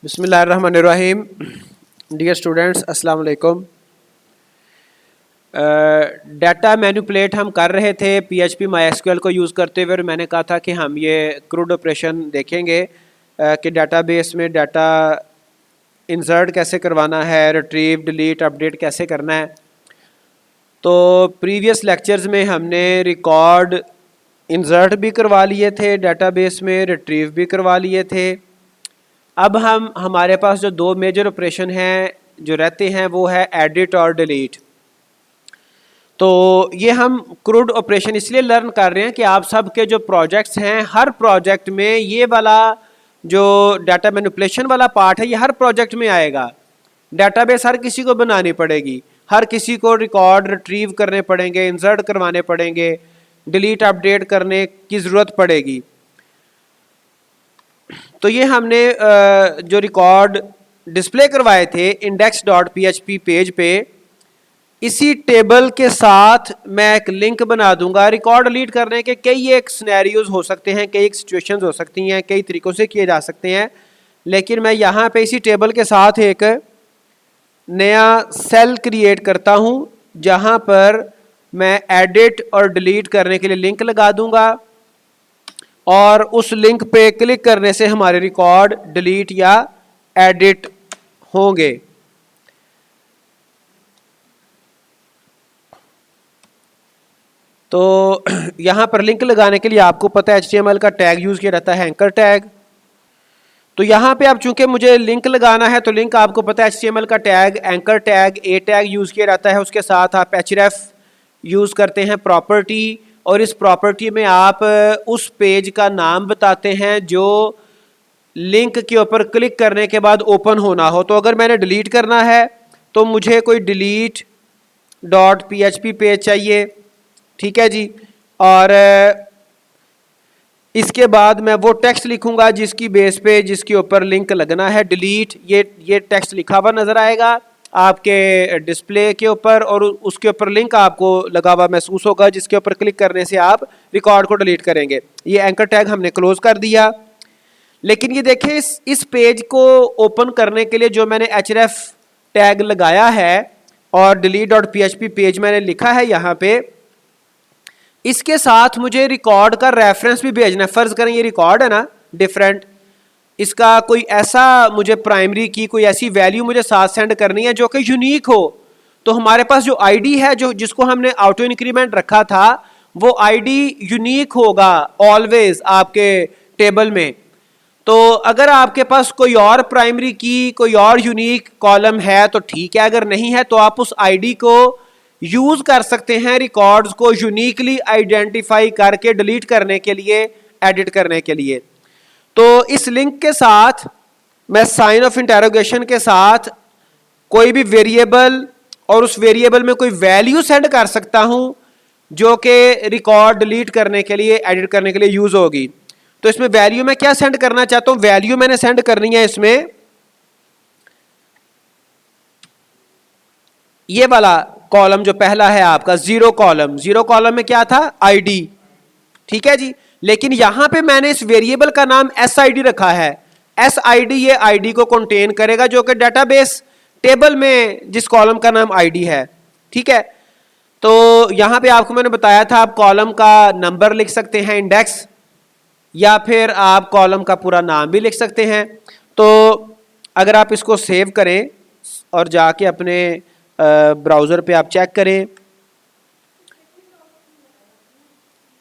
बिस्मिल्लाहिर्रहमानिर्रहीम। Dear students, अस्सलाम वालेकुम। डाटा मैनिपुलेट हम कर रहे थे PHP MySQL को यूज़ करते हुए, और मैंने कहा था कि हम ये क्रूड ऑपरेशन देखेंगे कि डाटाबेस में डाटा इंसर्ट कैसे करवाना है, रिट्रीव, डिलीट, अपडेट कैसे करना है। तो प्रीवियस लेक्चर्स में हमने रिकॉर्ड इंसर्ट भी करवा लिए थे डाटाबेस में, रिट्रीव भी करवा लिए थे। अब हमारे पास जो दो मेजर ऑपरेशन हैं जो रहते हैं वो है एडिट और डिलीट। तो ये हम क्रूड ऑपरेशन इसलिए लर्न कर रहे हैं कि आप सब के जो प्रोजेक्ट्स हैं, हर प्रोजेक्ट में ये वाला जो डाटा मैनिपुलेशन वाला पार्ट है ये हर प्रोजेक्ट में आएगा। डाटाबेस हर किसी को बनानी पड़ेगी, हर किसी को रिकॉर्ड रिट्रीव करने पड़ेंगे, इंसर्ट करवाने पड़ेंगे, डिलीट अपडेट करने की ज़रूरत पड़ेगी। तो ये हमने जो रिकॉर्ड डिस्प्ले करवाए थे index.php पेज पे, इसी टेबल के साथ मैं एक लिंक बना दूंगा। रिकॉर्ड डिलीट करने के कई एक सिनेरियोज हो सकते हैं, कई एक सिचुएशंस हो सकती हैं, कई तरीक़ों से किए जा सकते हैं, लेकिन मैं यहाँ पे इसी टेबल के साथ एक नया सेल क्रिएट करता हूँ जहाँ पर मैं एडिट और डिलीट करने के लिए लिंक लगा दूंगा, और उस लिंक पे क्लिक करने से हमारे रिकॉर्ड डिलीट या एडिट होंगे। तो यहां पर लिंक लगाने के लिए आपको पता है HTML का टैग यूज किया जाता है, एंकर टैग। तो यहां पे अब चूंकि मुझे लिंक लगाना है तो लिंक आपको पता है HTML का टैग, एंकर टैग, ए टैग यूज किया जाता है। उसके साथ आप href यूज करते हैं प्रॉपर्टी, और इस प्रॉपर्टी में आप उस पेज का नाम बताते हैं जो लिंक के ऊपर क्लिक करने के बाद ओपन होना हो। तो अगर मैंने डिलीट करना है तो मुझे कोई delete.php पेज चाहिए, ठीक है जी। और इसके बाद मैं वो टेक्स्ट लिखूंगा जिसकी बेस पे जिसके ऊपर लिंक लगना है, डिलीट। ये टेक्स्ट लिखा हुआ नजर आएगा आपके डिस्प्ले के ऊपर, और उसके ऊपर लिंक आपको लगा हुआ महसूस होगा जिसके ऊपर क्लिक करने से आप रिकॉर्ड को डिलीट करेंगे। ये एंकर टैग हमने क्लोज कर दिया। लेकिन ये देखें, इस पेज को ओपन करने के लिए जो मैंने href टैग लगाया है और delete.php पेज मैंने लिखा है यहाँ पे, इसके साथ मुझे रिकॉर्ड का रेफरेंस भी भेजना है। फर्ज करें ये रिकॉर्ड है ना डिफरेंट, इसका कोई ऐसा मुझे प्राइमरी की कोई ऐसी वैल्यू मुझे साथ सेंड करनी है जो कि यूनिक हो। तो हमारे पास जो आईडी है जो जिसको हमने ऑटो इंक्रीमेंट रखा था वो आईडी यूनिक होगा ऑलवेज आपके टेबल में। तो अगर आपके पास कोई और प्राइमरी की, कोई और यूनिक कॉलम है तो ठीक है, अगर नहीं है तो आप उस आईडी को यूज कर सकते हैं रिकॉर्ड्स को यूनिकली आइडेंटिफाई करके डिलीट करने के लिए, एडिट करने के लिए। तो इस लिंक के साथ मैं साइन ऑफ इंटरोगेशन के साथ कोई भी वेरिएबल और उस वेरिएबल में कोई वैल्यू सेंड कर सकता हूं जो कि रिकॉर्ड डिलीट करने के लिए, एडिट करने के लिए यूज होगी। तो इसमें वैल्यू मैं क्या सेंड करना चाहता हूं, वैल्यू मैंने सेंड करनी है इसमें ये वाला कॉलम जो पहला है आपका जीरो कॉलम। जीरो कॉलम में क्या था, आईडी, ठीक है जी। लेकिन यहां पे मैंने इस वेरिएबल का नाम SID रखा है। SID ये आईडी को कंटेन करेगा जो कि डेटाबेस टेबल में जिस कॉलम का नाम आईडी है, ठीक है। तो यहां पे आपको मैंने बताया था आप कॉलम का नंबर लिख सकते हैं, इंडेक्स, या फिर आप कॉलम का पूरा नाम भी लिख सकते हैं। तो अगर आप इसको सेव करें और जाके अपने ब्राउज़र पे आप चेक करें,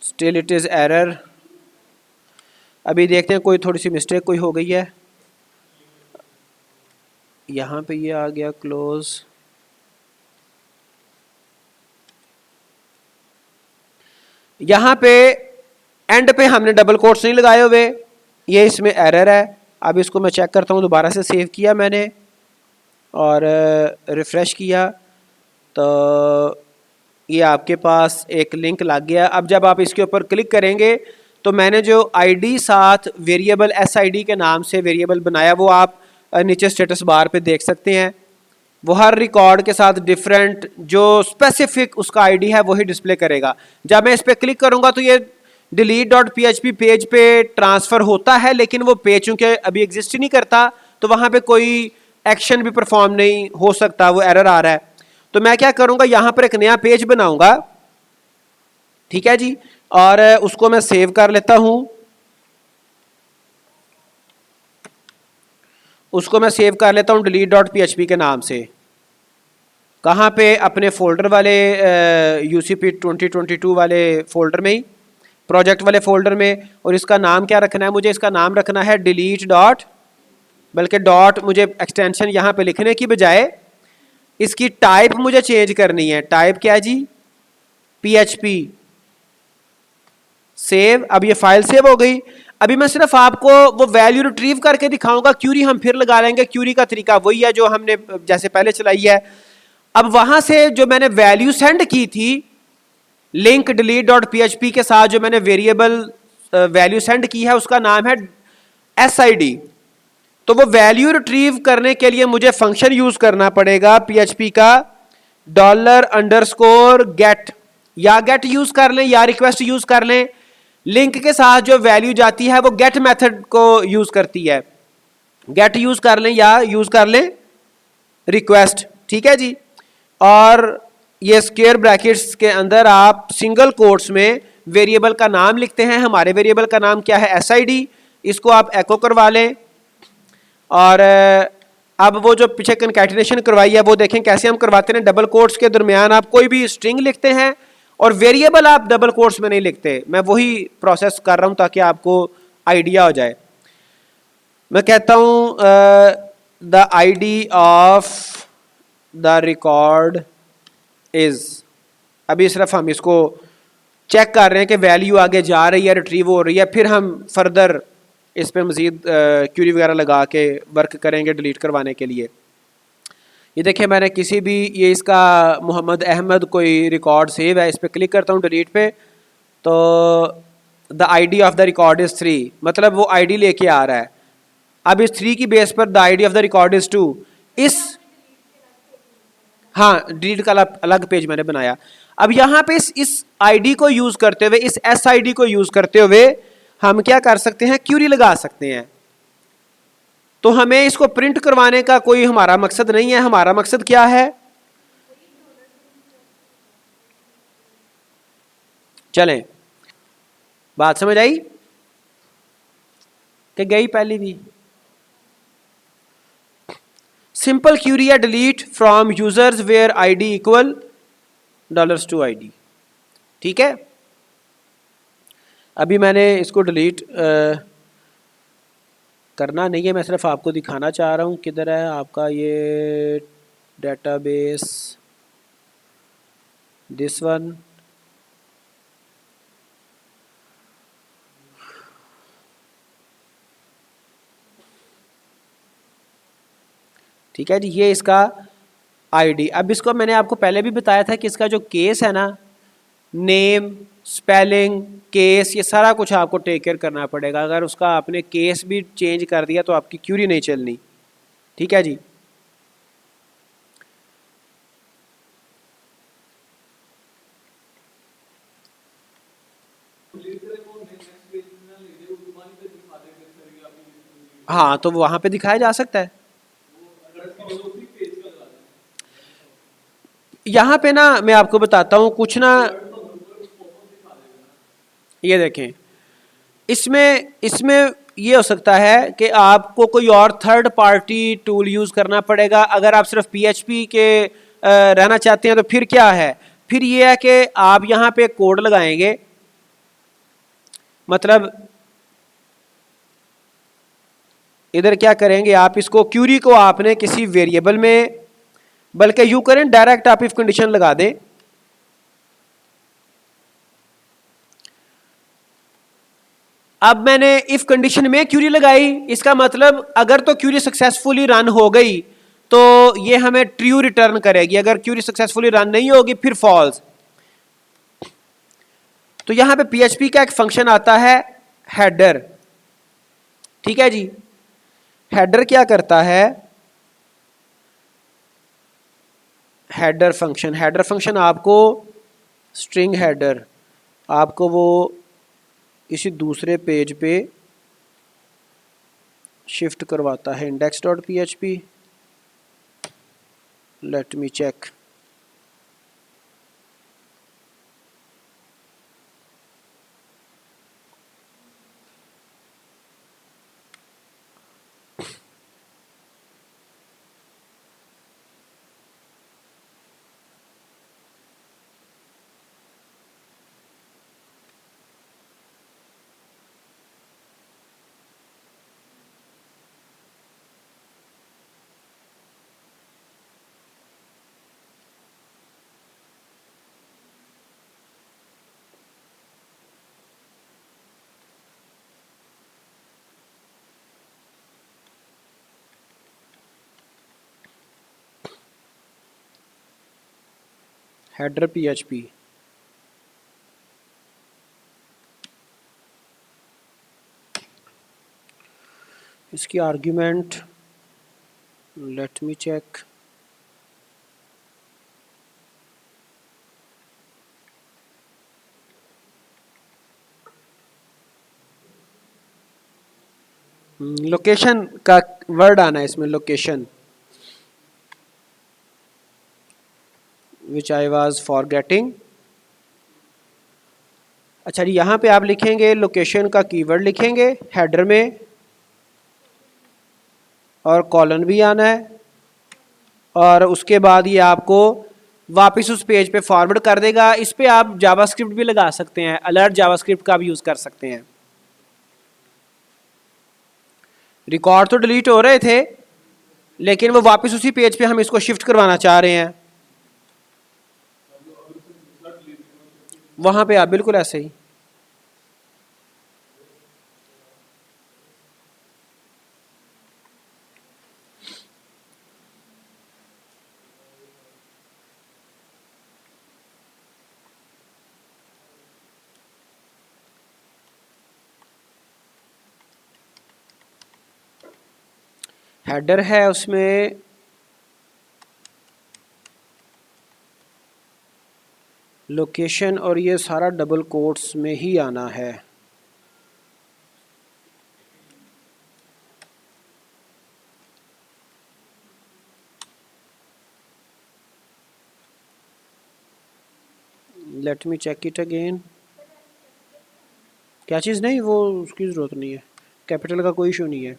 स्टिल इट इज़ एरर। अभी देखते हैं कोई थोड़ी सी मिस्टेक कोई हो गई है। यहाँ पे ये आ गया क्लोज। यहाँ पे एंड पे हमने डबल कोट्स नहीं लगाए हुए, ये इसमें एरर है। अब इसको मैं चेक करता हूँ, दोबारा से सेव किया मैंने और रिफ़्रेश किया तो ये आपके पास एक लिंक लग गया। अब जब आप इसके ऊपर क्लिक करेंगे तो मैंने जो आईडी साथ वेरिएबल SID के नाम से वेरिएबल बनाया वो आप नीचे स्टेटस बार पे देख सकते हैं। वो हर रिकॉर्ड के साथ डिफरेंट जो स्पेसिफिक उसका आईडी है वही डिस्प्ले करेगा। जब मैं इस पर क्लिक करूँगा तो ये delete.php पेज पे ट्रांसफ़र होता है, लेकिन वो पेज चूँकि अभी एग्जिस्ट ही नहीं करता तो वहाँ पे कोई एक्शन भी परफॉर्म नहीं हो सकता, वो एरर आ रहा है। तो मैं क्या करूँगा, यहाँ पर एक नया पेज बनाऊँगा, ठीक है जी, और उसको मैं सेव कर लेता हूँ। उसको मैं सेव कर लेता हूँ delete.php के नाम से। कहाँ पे? अपने फोल्डर वाले UCP 2022 वाले फोल्डर में ही, प्रोजेक्ट वाले फोल्डर में। और इसका नाम क्या रखना है मुझे? इसका नाम रखना है delete डॉट, बल्कि डॉट मुझे एक्सटेंशन यहाँ पे लिखने की बजाय इसकी टाइप मुझे चेंज करनी है। टाइप क्या है जी? PHP। सेव। अब ये फाइल सेव हो गई। अभी मैं सिर्फ आपको वो वैल्यू रिट्रीव करके दिखाऊंगा। क्यूरी हम फिर लगा लेंगे, क्यूरी का तरीका वही है जो हमने जैसे पहले चलाई है। अब वहां से जो मैंने वैल्यू सेंड की थी लिंक delete.php के साथ, जो मैंने वेरिएबल वैल्यू सेंड की है उसका नाम है SID। तो वो वैल्यू रिट्रीव करने के लिए मुझे फंक्शन यूज करना पड़ेगा PHP का $_get, या गेट यूज कर लें या रिक्वेस्ट यूज कर लें। लिंक के साथ जो वैल्यू जाती है वो गेट मेथड को यूज करती है। गेट यूज कर लें या यूज कर लें रिक्वेस्ट, ठीक है जी। और ये स्क्वायर ब्रैकेट्स के अंदर आप सिंगल कोट्स में वेरिएबल का नाम लिखते हैं। हमारे वेरिएबल का नाम क्या है? SID। इसको आप एको करवा लें। और अब वो जो पीछे कंकैटिनेशन करवाई है वो देखें कैसे हम करवाते हैं। डबल कोट्स के दरमियान आप कोई भी स्ट्रिंग लिखते हैं और वेरिएबल आप डबल कोट्स में नहीं लिखते। मैं वही प्रोसेस कर रहा हूं ताकि आपको आइडिया हो जाए। मैं कहता हूं the ID of the record is. अभी सिर्फ हम इसको चेक कर रहे हैं कि वैल्यू आगे जा रही है, रिट्रीव हो रही है, फिर हम फर्दर इस पर मजीद क्यूरी वगैरह लगा के वर्क करेंगे डिलीट करवाने के लिए। ये देखिए मैंने किसी भी, ये इसका मोहम्मद अहमद कोई रिकॉर्ड सेव है, इस पर क्लिक करता हूँ डिलीट पे, तो the ID of the record is 3, मतलब वो ID लेके आ रहा है। अब इस 3 की बेस पर the ID of the record is 2। इस, हाँ, डिलीट का अलग पेज मैंने बनाया। अब यहाँ पे इस ID को यूज़ करते हुए, इस SID को यूज़ करते हुए हम क्या कर सकते हैं? क्यूरी लगा सकते हैं। तो हमें इसको प्रिंट करवाने का कोई हमारा मकसद नहीं है। हमारा मकसद क्या है? चलें, बात समझ आई कि गई? पहली भी सिंपल क्यूरी है, delete from users where ID equal $2ID, ठीक है। अभी मैंने इसको डिलीट करना नहीं है, मैं सिर्फ आपको दिखाना चाह रहा हूँ किधर है आपका ये डेटाबेस, दिस वन। ठीक है जी, ये इसका ID। अब इसको मैंने आपको पहले भी बताया था कि इसका जो केस है ना, नेम, स्पेलिंग, केस, ये सारा कुछ आपको टेक केयर करना पड़ेगा। अगर उसका आपने केस भी चेंज कर दिया तो आपकी क्यूरी नहीं चलनी, ठीक है जी। हाँ, तो वहां पे दिखाया जा सकता है। यहाँ पे ना मैं आपको बताता हूँ कुछ ना, ये देखें, इसमें इसमें ये हो सकता है कि आपको कोई और थर्ड पार्टी टूल यूज़ करना पड़ेगा। अगर आप सिर्फ PHP के रहना चाहते हैं तो फिर क्या है? फिर ये है कि आप यहाँ पे कोड लगाएंगे, मतलब इधर क्या करेंगे आप, इसको क्यूरी को आपने किसी वेरिएबल में, बल्कि यूं करें डायरेक्ट आप इफ कंडीशन लगा दें। अब मैंने इफ कंडीशन में क्यूरी लगाई, इसका मतलब अगर तो क्यूरी सक्सेसफुली रन हो गई तो ये हमें ट्रू रिटर्न करेगी, अगर क्यूरी सक्सेसफुली रन नहीं होगी फिर फॉल्स। तो यहां पे PHP का एक फंक्शन आता है हेडर, ठीक है जी। हेडर क्या करता है? हेडर फंक्शन आपको स्ट्रिंग हेडर, आपको वो इसी दूसरे पेज पे शिफ्ट करवाता है index dot P H P. Let me check. Header P H P. इसकी argument let me check. Location का वर्ड आना है इसमें, location, which I was forgetting. अच्छा जी, यहाँ पे आप लिखेंगे लोकेशन का कीवर्ड लिखेंगे हेडर में, और कॉलन भी आना है, और उसके बाद ये आपको वापस उस पेज पे फॉरवर्ड कर देगा। इस पे आप जावास्क्रिप्ट भी लगा सकते हैं, अलर्ट जावास्क्रिप्ट का भी यूज़ कर सकते हैं। रिकॉर्ड तो डिलीट हो रहे थे, लेकिन वो वापस उसी पेज पे हम इसको शिफ्ट करवाना चाह रहे हैं। वहाँ पे आप बिल्कुल ऐसे ही। हेडर है उसमें लोकेशन, और ये सारा डबल कोट्स में ही आना है। Let me check it again. क्या चीज़? नहीं, वो उसकी ज़रूरत नहीं है, कैपिटल का कोई इशू नहीं है।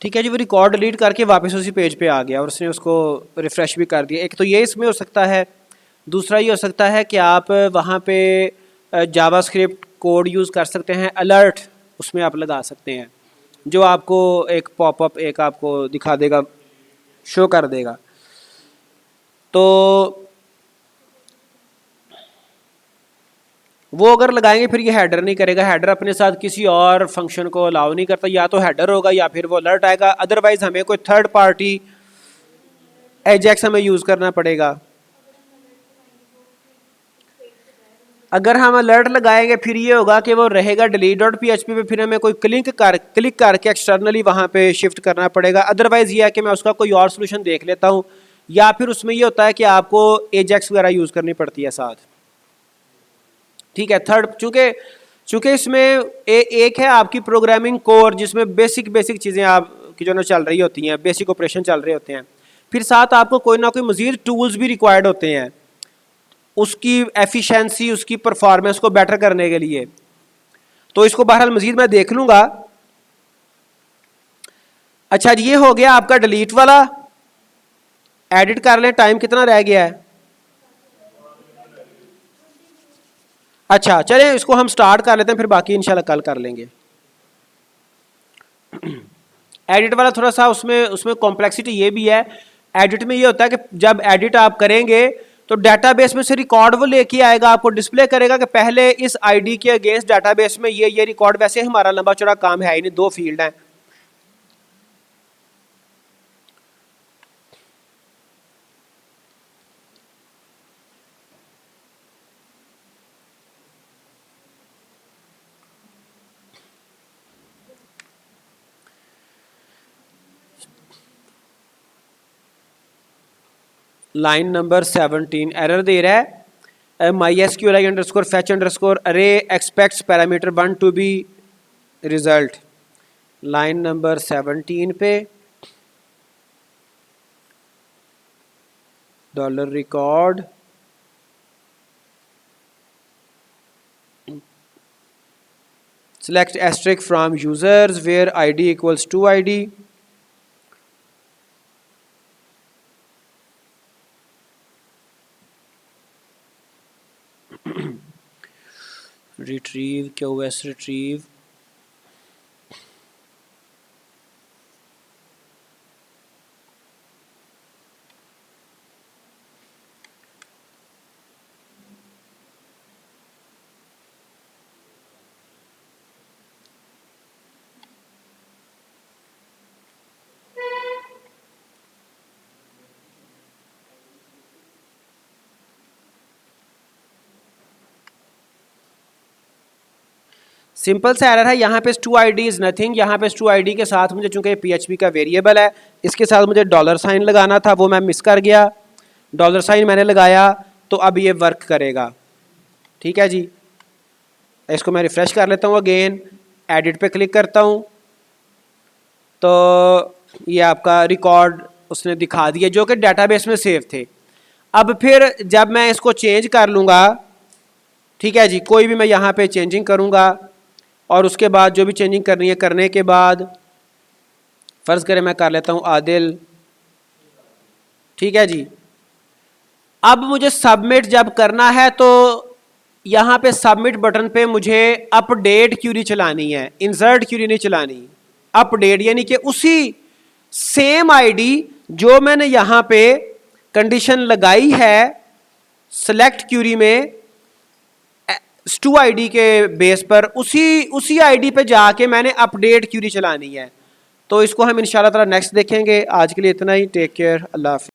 ठीक है जी, वो रिकॉर्ड डिलीट करके वापस उसी पेज पे आ गया और उसने उसको रिफ़्रेश भी कर दिया। एक तो ये इसमें हो सकता है, दूसरा ये हो सकता है कि आप वहाँ पे जावास्क्रिप्ट कोड यूज़ कर सकते हैं, अलर्ट उसमें आप लगा सकते हैं, जो आपको एक पॉपअप एक आपको दिखा देगा, शो कर देगा। तो वो अगर लगाएंगे फिर ये हेडर नहीं करेगा, हेडर अपने साथ किसी और फंक्शन को अलाउ नहीं करता, या तो हेडर होगा या फिर वो अलर्ट आएगा। अदरवाइज हमें कोई थर्ड पार्टी एजेक्स हमें यूज़ करना पड़ेगा। अगर हम अलर्ट लगाएंगे फिर ये होगा कि वो रहेगा delete dot P H P पे, फिर हमें कोई क्लिक करके एक्सटर्नली वहाँ पे शिफ्ट करना पड़ेगा। अदरवाइज ये है कि मैं उसका कोई और सोल्यूशन देख लेता हूँ, या फिर उसमें ये होता है कि आपको एजेक्स वगैरह यूज़ करनी पड़ती है साथ। ठीक है, थर्ड, चूंकि चूंकि इसमें एक है आपकी प्रोग्रामिंग कोर, जिसमें बेसिक बेसिक चीज़ें आपकी जो ना चल रही होती हैं, बेसिक ऑपरेशन चल रहे होते हैं, फिर साथ आपको कोई ना कोई मजीद टूल्स भी रिक्वायर्ड होते हैं उसकी एफिशिएंसी, उसकी परफॉर्मेंस को बेटर करने के लिए। तो इसको बहरहाल मजीद मैं देख लूंगा। अच्छा, ये हो गया आपका डिलीट वाला। एडिट कर लें, टाइम कितना रह गया है? अच्छा चलें, इसको हम स्टार्ट कर लेते हैं, फिर बाकी इंशाल्लाह कल कर लेंगे। एडिट वाला थोड़ा सा उसमें उसमें कॉम्प्लेक्सिटी ये भी है। एडिट में ये होता है कि जब एडिट आप करेंगे तो डेटाबेस में से रिकॉर्ड वो लेके आएगा, आपको डिस्प्ले करेगा कि पहले इस आईडी के अगेंस्ट डेटाबेस में ये रिकॉर्ड। वैसे हमारा लंबा चौड़ा काम है ही नहीं, 2 फील्ड हैं। लाइन नंबर 17 एरर दे रहा है MySQLi underscore fetch underscore array expects parameter 1 to be result। Line number 17 पे $record select asterisk from users where id equals to id। retrieve QoS retrieve simple सा एरर है। यहाँ पे two I D is nothing. यहाँ पे two I D के साथ मुझे चूंकि PHP का वेरिएबल है, इसके साथ मुझे $साइन लगाना था, वो मैं मिस कर गया। $साइन मैंने लगाया तो अब ये वर्क करेगा। ठीक है जी, इसको मैं रिफ़्रेश कर लेता हूँ अगेन, एडिट पे क्लिक करता हूँ तो ये आपका रिकॉर्ड उसने दिखा दिया जो कि डेटाबेस में सेव थे। अब फिर जब मैं इसको चेंज कर लूँगा, ठीक है जी, कोई भी मैं यहाँ पे चेंजिंग करूँगा और उसके बाद जो भी चेंजिंग करनी है करने के बाद फ़र्ज़ करें मैं कर लेता हूँ आदिल। ठीक है जी, अब मुझे सबमिट जब करना है तो यहाँ पे सबमिट बटन पे मुझे अपडेट क्यूरी चलानी है, इंसर्ट क्यूरी नहीं चलानी। अपडेट यानी कि उसी सेम आईडी जो मैंने यहाँ पे कंडीशन लगाई है सेलेक्ट क्यूरी में टू आईडी के बेस पर, उसी आईडी पे जाके मैंने अपडेट क्यूरी चलानी है। तो इसको हम इंशाल्लाह ताला नेक्स्ट देखेंगे। आज के लिए इतना ही। टेक केयर, अल्लाह हाफ़िज़।